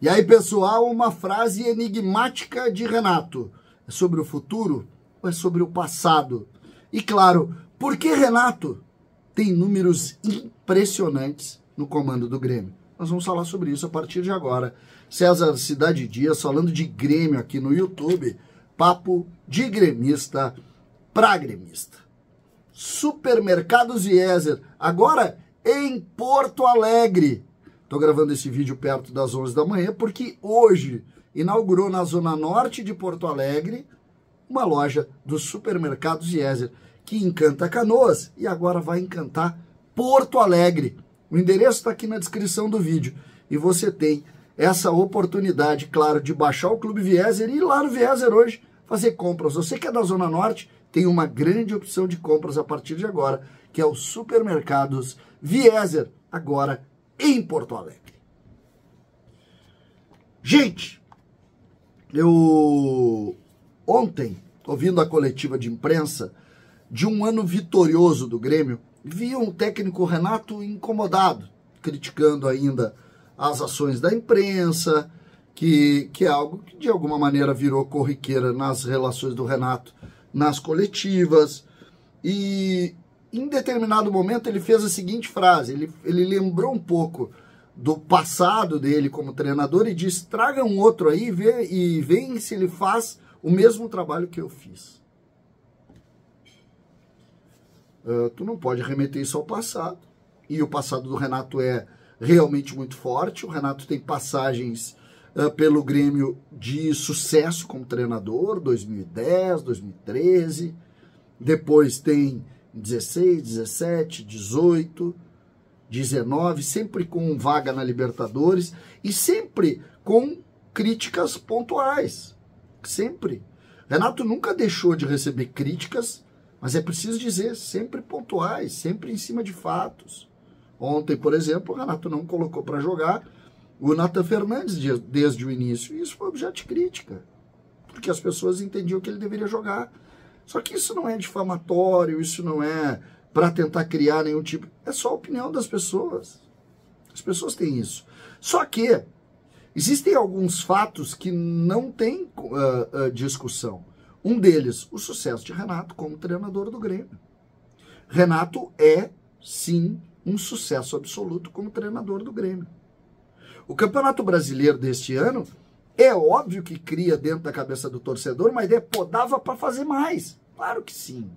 E aí, pessoal, uma frase enigmática de Renato. É sobre o futuro ou é sobre o passado? E claro, por que Renato tem números impressionantes no comando do Grêmio? Nós vamos falar sobre isso a partir de agora. César Cidade Dias falando de Grêmio aqui no YouTube. Papo de gremista para gremista. Supermercados Vieser, agora em Porto Alegre. Estou gravando esse vídeo perto das 11 da manhã porque hoje inaugurou na zona norte de Porto Alegre uma loja dos Supermercados Vieser que encanta Canoas e agora vai encantar Porto Alegre. O endereço está aqui na descrição do vídeo e você tem essa oportunidade, claro, de baixar o Clube Vieser e ir lá no Vieser hoje fazer compras. Você que é da zona norte tem uma grande opção de compras a partir de agora, que é o Supermercados Vieser, agora em Porto Alegre. Gente, eu ontem, ouvindo a coletiva de imprensa de um ano vitorioso do Grêmio, vi um técnico Renato incomodado, criticando ainda as ações da imprensa, que é algo que de alguma maneira virou corriqueira nas relações do Renato nas coletivas. E em determinado momento ele fez a seguinte frase, ele lembrou um pouco do passado dele como treinador e disse: traga um outro aí e vem se ele faz o mesmo trabalho que eu fiz. Tu não pode remeter isso ao passado. E o passado do Renato é realmente muito forte. O Renato tem passagens pelo Grêmio de sucesso como treinador, 2010, 2013. Depois tem 16, 17, 18, 19, sempre com vaga na Libertadores e sempre com críticas pontuais. Sempre. Renato nunca deixou de receber críticas, mas é preciso dizer, sempre pontuais, sempre em cima de fatos. Ontem, por exemplo, o Renato não colocou para jogar o Nathan Fernandes desde o início. E isso foi objeto de crítica, porque as pessoas entendiam que ele deveria jogar. Só que isso não é difamatório, isso não é para tentar criar nenhum tipo... É só a opinião das pessoas. As pessoas têm isso. Só que existem alguns fatos que não tem discussão. Um deles, o sucesso de Renato como treinador do Grêmio. Renato é, sim, um sucesso absoluto como treinador do Grêmio. O Campeonato Brasileiro deste ano é óbvio que cria dentro da cabeça do torcedor uma ideia, pô, dava para fazer mais. Claro que sim.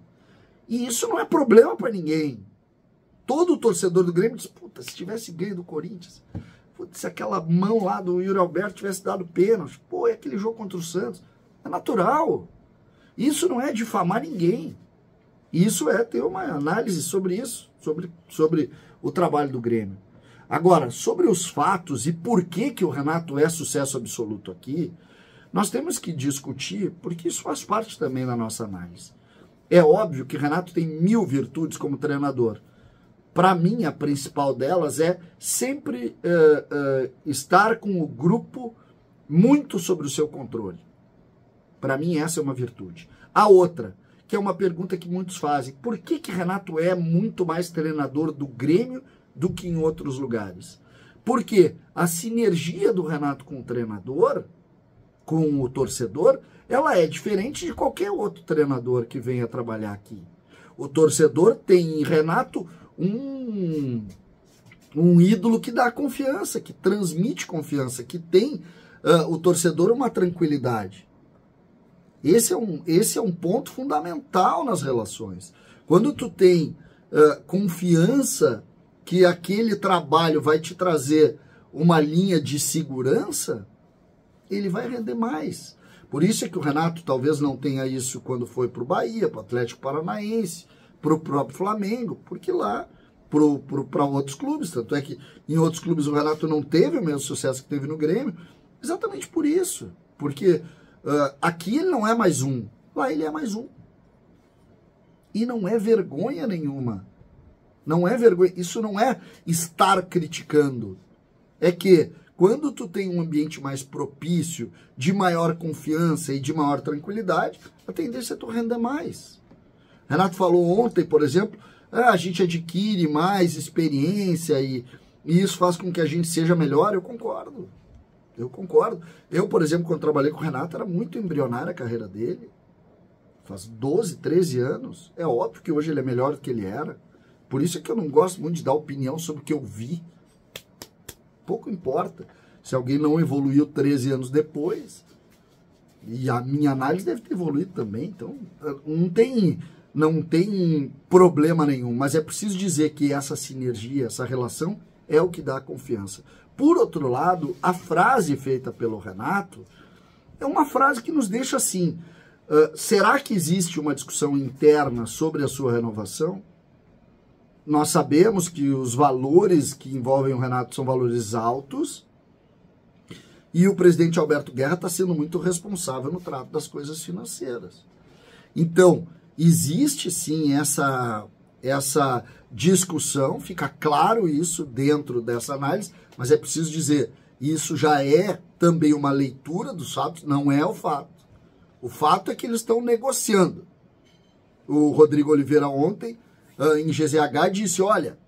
E isso não é problema para ninguém. Todo torcedor do Grêmio diz, puta, se tivesse ganho do Corinthians, puta, se aquela mão lá do Yuri Alberto tivesse dado pênalti, pô, é aquele jogo contra o Santos. É natural. Isso não é difamar ninguém. Isso é ter uma análise sobre isso, sobre o trabalho do Grêmio. Agora, sobre os fatos e por que o Renato é sucesso absoluto aqui, nós temos que discutir, porque isso faz parte também da nossa análise. É óbvio que Renato tem 1000 virtudes como treinador. Para mim, a principal delas é sempre estar com o grupo muito sob o seu controle. Para mim, essa é uma virtude. A outra, que é uma pergunta que muitos fazem, por que Renato é muito mais treinador do Grêmio do que em outros lugares? Porque a sinergia do Renato com o treinador, com o torcedor, ela é diferente de qualquer outro treinador que venha trabalhar aqui. O torcedor tem em Renato um ídolo que dá confiança, que transmite confiança, que tem o torcedor uma tranquilidade. Esse é um ponto fundamental nas relações. Quando tu tem confiança que aquele trabalho vai te trazer uma linha de segurança, ele vai render mais. Por isso é que o Renato talvez não tenha isso quando foi para o Bahia, para o Atlético Paranaense, para o próprio Flamengo, porque lá, para outros clubes, tanto é que em outros clubes o Renato não teve o mesmo sucesso que teve no Grêmio, exatamente por isso, porque aqui ele não é mais um, lá ele é mais um. E não é vergonha nenhuma. Não é vergonha, isso não é estar criticando. É que quando tu tem um ambiente mais propício, de maior confiança e de maior tranquilidade, a tendência é tu render mais. Renato falou ontem, por exemplo, a gente adquire mais experiência e isso faz com que a gente seja melhor. Eu concordo. Eu concordo. Eu, por exemplo, quando trabalhei com o Renato, era muito embrionária a carreira dele. Faz 12, 13 anos. É óbvio que hoje ele é melhor do que ele era. Por isso é que eu não gosto muito de dar opinião sobre o que eu vi. Pouco importa. Se alguém não evoluiu 13 anos depois, e a minha análise deve ter evoluído também, então não tem problema nenhum, mas é preciso dizer que essa sinergia, essa relação é o que dá confiança. Por outro lado, a frase feita pelo Renato é uma frase que nos deixa assim, será que existe uma discussão interna sobre a sua renovação? Nós sabemos que os valores que envolvem o Renato são valores altos, e o presidente Alberto Guerra está sendo muito responsável no trato das coisas financeiras. Então, existe sim essa discussão, fica claro isso dentro dessa análise, mas é preciso dizer, isso já é também uma leitura dos fatos, não é o fato. O fato é que eles estão negociando. O Rodrigo Oliveira ontem, em GZH, disse, olha,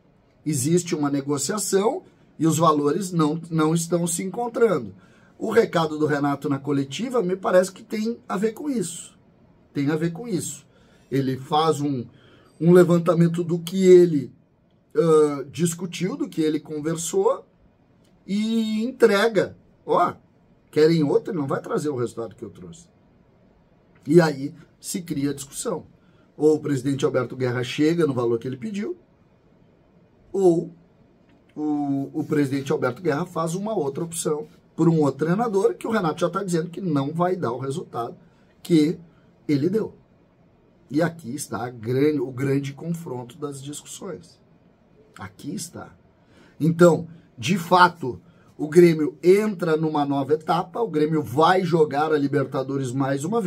existe uma negociação e os valores não estão se encontrando. O recado do Renato na coletiva me parece que tem a ver com isso. Tem a ver com isso. Ele faz um levantamento do que ele discutiu, do que ele conversou e entrega. Ó, querem outro, ele não vai trazer o resultado que eu trouxe. E aí se cria a discussão. Ou o presidente Alberto Guerra chega no valor que ele pediu, ou o presidente Alberto Guerra faz uma outra opção por um outro treinador que o Renato já está dizendo que não vai dar o resultado que ele deu. E aqui está o grande confronto das discussões. Aqui está. Então, de fato, o Grêmio entra numa nova etapa, o Grêmio vai jogar a Libertadores mais uma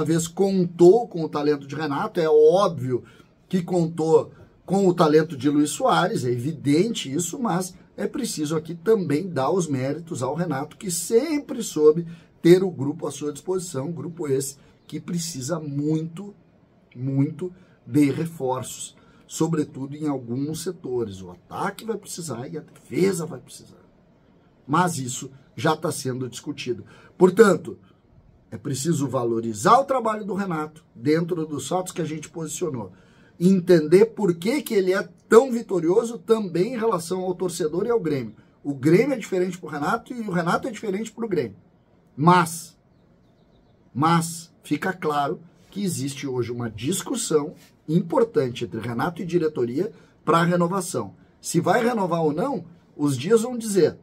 vez contou com o talento de Renato, é óbvio que contou com o talento de Luis Soares, é evidente isso, mas é preciso aqui também dar os méritos ao Renato, que sempre soube ter o grupo à sua disposição, grupo esse que precisa muito, muito de reforços, sobretudo em alguns setores. O ataque vai precisar e a defesa vai precisar. Mas isso já está sendo discutido. Portanto, é preciso valorizar o trabalho do Renato dentro dos fatos que a gente posicionou. Entender por que ele é tão vitorioso também em relação ao torcedor e ao Grêmio. O Grêmio é diferente para o Renato e o Renato é diferente para o Grêmio. Mas fica claro que existe hoje uma discussão importante entre Renato e diretoria para a renovação. Se vai renovar ou não, os dias vão dizer.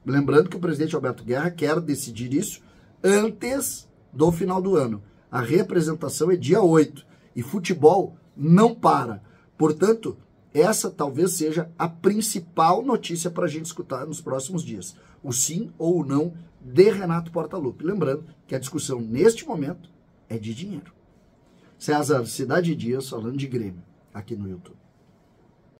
Lembrando que o presidente Alberto Guerra quer decidir isso antes do final do ano. A representação é dia 8 e futebol não para. Portanto, essa talvez seja a principal notícia para a gente escutar nos próximos dias. O sim ou o não de Renato Portaluppi. Lembrando que a discussão neste momento é de dinheiro. César Cidade Dias falando de Grêmio aqui no YouTube.